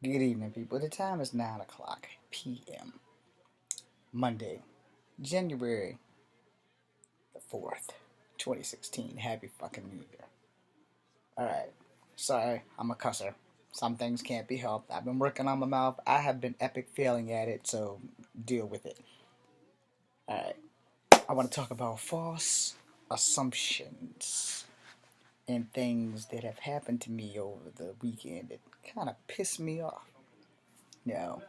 Good evening, people. The time is 9 o'clock p.m. Monday, January the 4th, 2016. Happy fucking New Year. Alright. Sorry, I'm a cusser. Some things can't be helped. I've been working on my mouth. I have been epic failing at it, so deal with it. Alright. I want to talk about false assumptions and things that have happened to me over the weekend that kind of pissed me off. Now,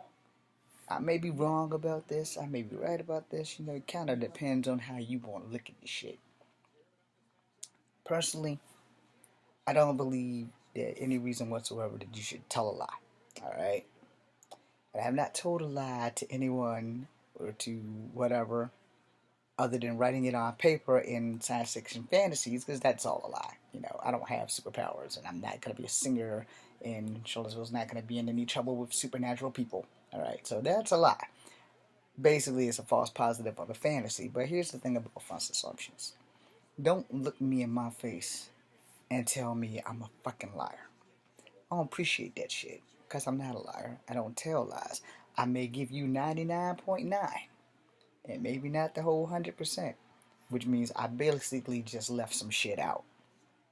I may be wrong about this. I may be right about this. It kind of depends on how you want to look at this shit. Personally, I don't believe that any reason whatsoever that you should tell a lie. All right? And I have not told a lie to anyone or to whatever other than writing it on paper in science fiction fantasies, because that's all a lie. I don't have superpowers, and I'm not going to be a singer, and Charlottesville's not going to be in any trouble with supernatural people. All right? So that's a lie. Basically, it's a false positive of a fantasy. But here's the thing about false assumptions. Don't look me in my face and tell me I'm a fucking liar. I don't appreciate that shit, because I'm not a liar. I don't tell lies. I may give you 99.9 and maybe not the whole 100%, which means I basically just left some shit out.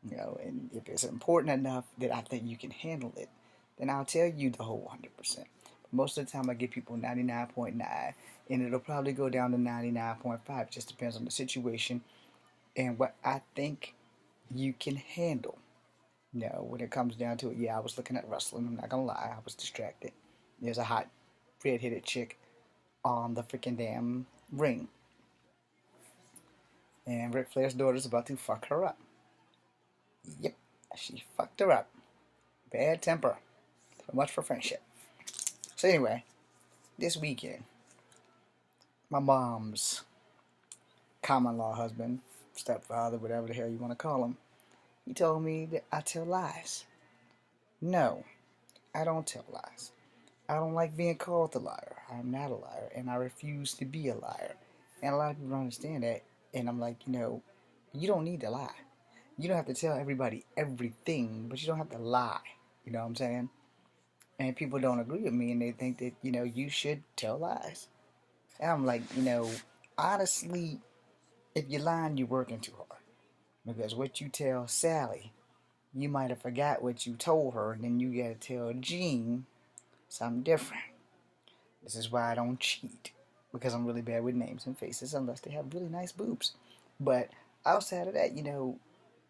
And if it's important enough that I think you can handle it, then I'll tell you the whole 100%. But most of the time I give people 99.9, and it'll probably go down to 99.5. It just depends on the situation and what I think you can handle. When it comes down to it, yeah, I was looking at wrestling. I'm not gonna lie, I was distracted. There's a hot red-headed chick on the freaking damn ring, and Ric Flair's daughter's about to fuck her up. Yep, she fucked her up. Bad temper. So much for friendship. So anyway, this weekend, my mom's common law husband, stepfather, whatever the hell you want to call him, he told me that I tell lies. No, I don't tell lies. I don't like being called a liar. I'm not a liar, and I refuse to be a liar. And a lot of people don't understand that. And I'm like, you don't need to lie. You don't have to tell everybody everything, but you don't have to lie. You know what I'm saying? And people don't agree with me, and they think that, you should tell lies. And I'm like, honestly, if you're lying, you're working too hard. Because what you tell Sally, you might have forgot what you told her, and then you gotta tell Jean something different. This is why I don't cheat. Because I'm really bad with names and faces, unless they have really nice boobs. But outside of that,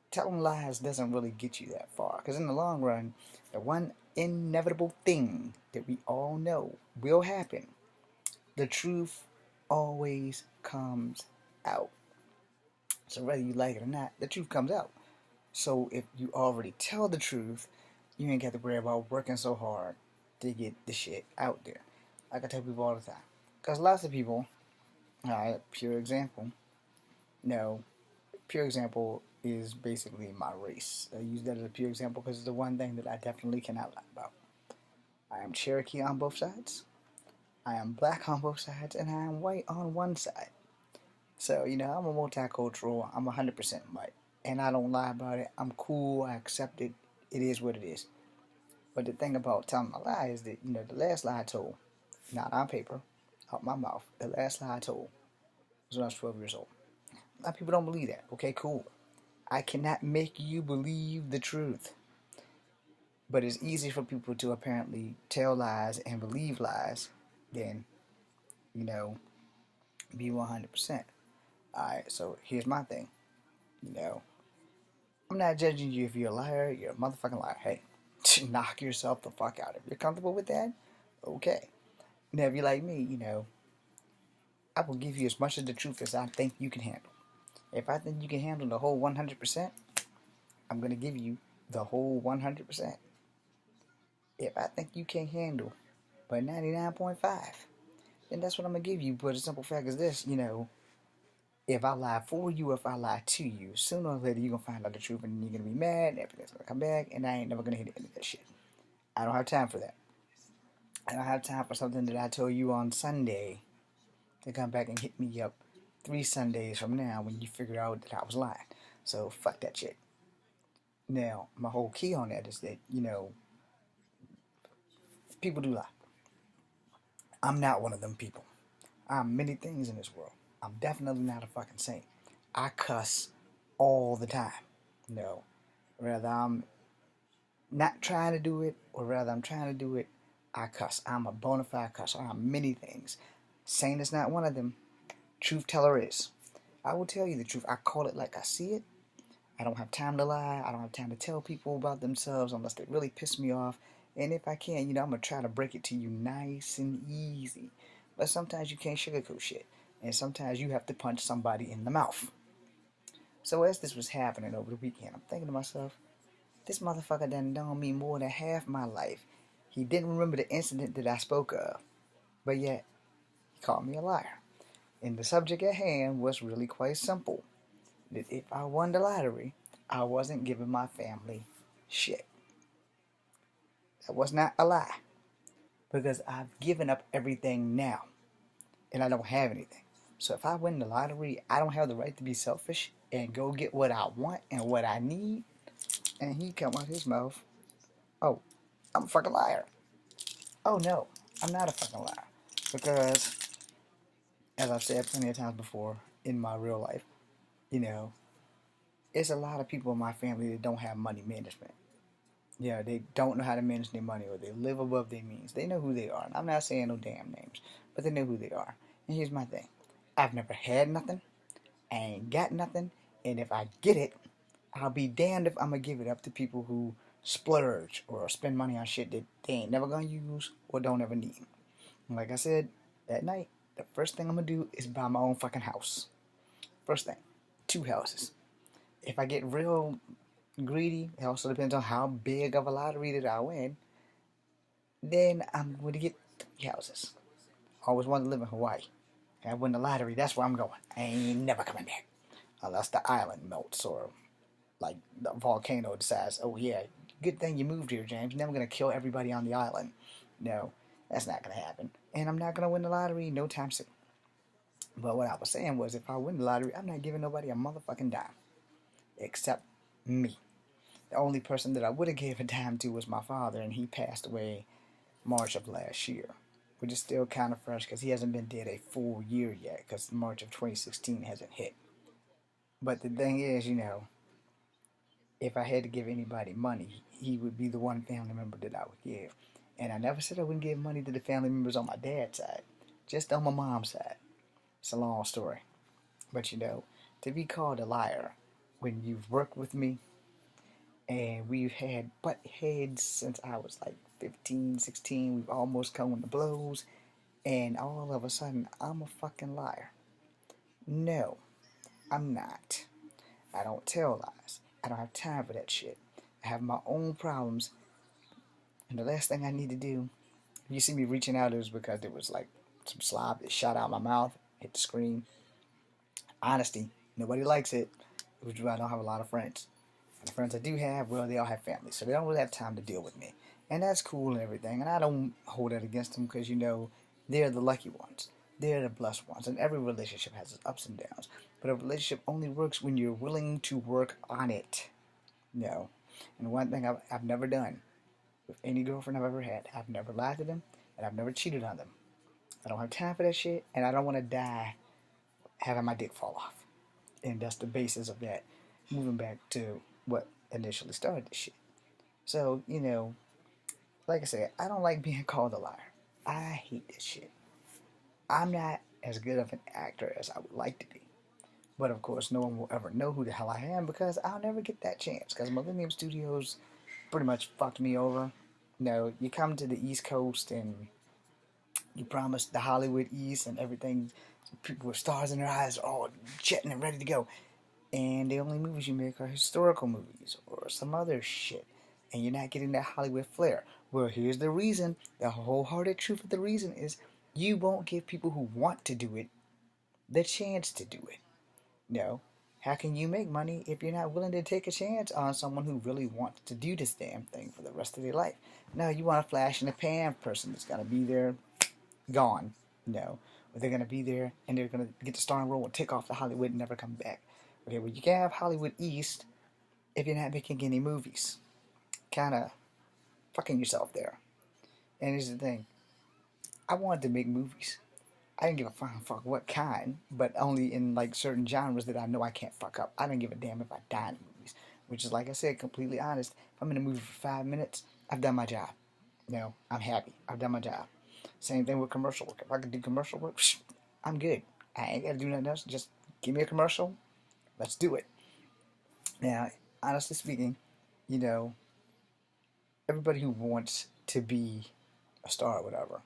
telling lies doesn't really get you that far. Because in the long run, the one inevitable thing that we all know will happen, the truth always comes out. So whether you like it or not, the truth comes out. So if you already tell the truth, you ain't got to worry about working so hard to get the shit out there. Like I tell people all the time. Because lots of people, pure example, no, pure example is basically my race. I use that as a pure example because it's the one thing that I definitely cannot lie about. I am Cherokee on both sides, I am black on both sides, and I am white on one side. So, I'm a multicultural, I'm 100% white. And I don't lie about it. I'm cool, I accept it. It is what it is. But the thing about telling a lie is that, the last lie I told, not on paper, out my mouth, the last lie I told was when I was 12 years old. A lot of people don't believe that. Okay, cool. I cannot make you believe the truth. But it's easy for people to apparently tell lies and believe lies than, be 100%. Alright, so here's my thing. I'm not judging you if you're a liar. You're a motherfucking liar. Hey, knock yourself the fuck out. If you're comfortable with that, okay. Now, if you're like me, I will give you as much of the truth as I think you can handle. If I think you can handle the whole 100%, I'm going to give you the whole 100%. If I think you can't handle but 99.5, then that's what I'm going to give you. But the simple fact is this, if I lie for you, if I lie to you, sooner or later you're going to find out the truth and you're going to be mad and everything's going to come back and I ain't never going to hit any of that shit. I don't have time for that. I don't have time for something that I told you on Sunday to come back and hit me up 3 Sundays from now when you figure out that I was lying. So fuck that shit. Now, my whole key on that is that, People do lie. I'm not one of them people. I'm many things in this world. I'm definitely not a fucking saint. I cuss all the time. No. Whether I'm not trying to do it or rather I'm trying to do it, I cuss. I'm a bona fide cusser. I'm many things. Saint is not one of them. Truth teller is. I will tell you the truth. I call it like I see it. I don't have time to lie. I don't have time to tell people about themselves unless they really piss me off. And if I can, I'm going to try to break it to you nice and easy. But sometimes you can't sugarcoat shit. And sometimes you have to punch somebody in the mouth. So as this was happening over the weekend, I'm thinking to myself, this motherfucker done known me more than half my life. He didn't remember the incident that I spoke of. But yet, he called me a liar. And the subject at hand was really quite simple. That if I won the lottery, I wasn't giving my family shit. That was not a lie. Because I've given up everything now. And I don't have anything. So if I win the lottery, I don't have the right to be selfish and go get what I want and what I need. And he come out his mouth, oh, I'm a fucking liar. Oh no, I'm not a fucking liar. Because, as I've said plenty of times before in my real life, it's a lot of people in my family that don't have money management. Yeah, they don't know how to manage their money or they live above their means. They know who they are. And I'm not saying no damn names, but they know who they are. And here's my thing. I've never had nothing. I ain't got nothing. And if I get it, I'll be damned if I'm going to give it up to people who splurge or spend money on shit that they ain't never going to use or don't ever need. And like I said, that night, the first thing I'm going to do is buy my own fucking house. First thing. 2 houses. If I get real greedy, it also depends on how big of a lottery that I win, then I'm going to get 3 houses. I always wanted to live in Hawaii. If I win the lottery, that's where I'm going. I ain't never coming back. Unless the island melts or like the volcano decides, oh yeah, good thing you moved here, James. Now I'm going to kill everybody on the island. No, that's not going to happen. And I'm not going to win the lottery no time soon. But what I was saying was if I win the lottery, I'm not giving nobody a motherfucking dime. Except me. The only person that I would have gave a dime to was my father, and he passed away March of last year. Which is still kind of fresh because he hasn't been dead a full year yet because March of 2016 hasn't hit. But the thing is, if I had to give anybody money, he would be the one family member that I would give. And I never said I wouldn't give money to the family members on my dad's side, just on my mom's side. It's a long story. But to be called a liar when you've worked with me and we've had butt heads since I was like 15, 16, we've almost come to blows, and all of a sudden I'm a fucking liar. No, I'm not. I don't tell lies. I don't have time for that shit. I have my own problems, and the last thing I need to do, if you see me reaching out, it was because there was like some slob that shot out my mouth, hit the screen. Honesty, nobody likes it, which is why I don't have a lot of friends. And the friends I do have, well, they all have families, so they don't really have time to deal with me. And that's cool and everything, and I don't hold that against them because, they're the lucky ones. They're the blessed ones, and every relationship has its ups and downs. But a relationship only works when you're willing to work on it. And one thing I've never done with any girlfriend I've ever had, I've never lied to them, and I've never cheated on them. I don't have time for that shit, and I don't want to die having my dick fall off. And that's the basis of that. Moving back to what initially started this shit. So, like I said, I don't like being called a liar. I hate this shit. I'm not as good of an actor as I would like to be. But of course, no one will ever know who the hell I am because I'll never get that chance. Because Millennium Studios pretty much fucked me over. You come to the East Coast and you promise the Hollywood East and everything. People with stars in their eyes are all jetting and ready to go. And the only movies you make are historical movies or some other shit. And you're not getting that Hollywood flair. Well, here's the reason. The wholehearted truth of the reason is you won't give people who want to do it the chance to do it. How can you make money if you're not willing to take a chance on someone who really wants to do this damn thing for the rest of their life? No, you want a flash in the pan person that's going to be there, gone. Or they're going to be there and they're going to get the starring role and take off to Hollywood and never come back. Okay, well, you can't have Hollywood East if you're not making any movies. Kind of fucking yourself there. And here's the thing. I wanted to make movies. I didn't give a fucking fuck what kind, but only in like certain genres that I know I can't fuck up. I didn't give a damn if I die in movies, which is like I said, completely honest. If I'm in a movie for 5 minutes, I've done my job. You know, I'm happy. I've done my job. Same thing with commercial work. If I can do commercial work, I'm good. I ain't gotta do nothing else. Just give me a commercial. Let's do it. Now, honestly speaking, you know, everybody who wants to be a star or whatever,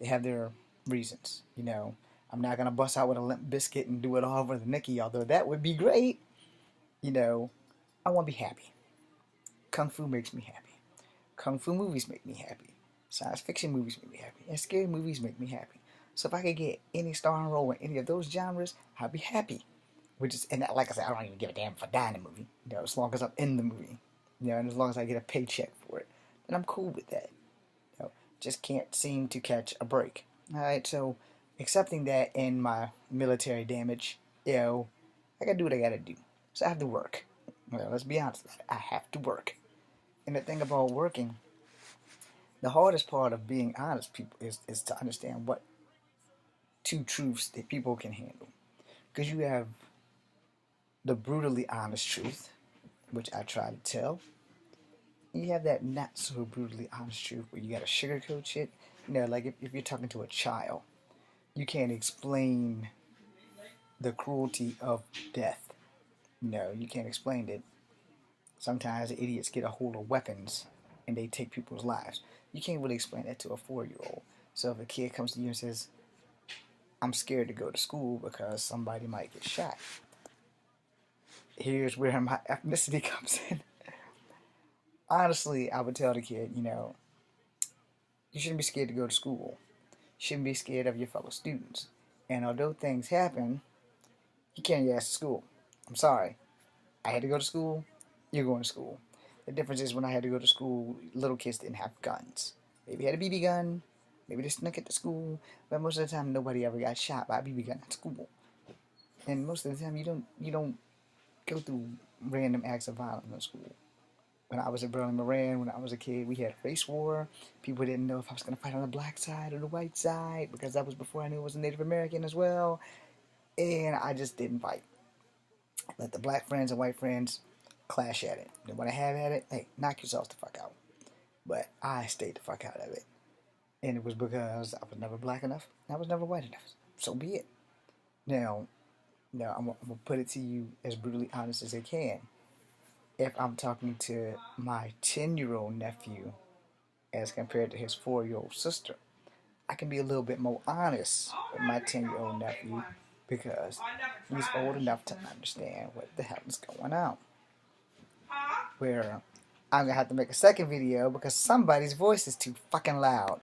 they have their reasons. You know, I'm not gonna bust out with a limp biscuit and do it all over the Nicky, although that would be great. You know, I want to be happy. Kung Fu makes me happy. Kung Fu movies make me happy. Science fiction movies make me happy. And scary movies make me happy. So if I could get any starring role in any of those genres, I'd be happy. Which is, and like I said, I don't even give a damn if I die in the movie. You know, as long as I'm in the movie. You know, and as long as I get a paycheck for it, then I'm cool with that. You know, just can't seem to catch a break. All right, so accepting that in my military damage, you know, I gotta do what I gotta do. So I have to work. Well, let's be honest about it. I have to work. And the thing about working, the hardest part of being honest, people, is to understand what two truths that people can handle. Because you have the brutally honest truth, which I try to tell. You have that not so brutally honest truth where you gotta sugarcoat shit. You know, like if you're talking to a child, you can't explain the cruelty of death. No, you can't explain it. Sometimes idiots get a hold of weapons and they take people's lives. You can't really explain that to a 4-year-old. So if a kid comes to you and says, I'm scared to go to school because somebody might get shot, here's where my ethnicity comes in. Honestly, I would tell the kid, you know, you shouldn't be scared to go to school. You shouldn't be scared of your fellow students. And although things happen, you can't get ass to school. I'm sorry. I had to go to school. You're going to school. The difference is when I had to go to school, little kids didn't have guns. Maybe had a BB gun. Maybe they snuck it to school. But most of the time, nobody ever got shot by a BB gun at school. And most of the time, you don't go through random acts of violence in school. When I was at Burlington Moran, when I was a kid, we had a race war. People didn't know if I was going to fight on the black side or the white side because that was before I knew I was a Native American as well. And I just didn't fight. Let the black friends and white friends clash at it. They want to have at it, hey, knock yourselves the fuck out. But I stayed the fuck out of it. And it was because I was never black enough and I was never white enough. So be it. Now I'm going to put it to you as brutally honest as I can. If I'm talking to my 10-year-old nephew as compared to his 4-year-old sister, I can be a little bit more honest with my 10-year-old nephew because he's old enough to understand what the hell is going on. Where I'm going to have to make a second video because somebody's voice is too fucking loud.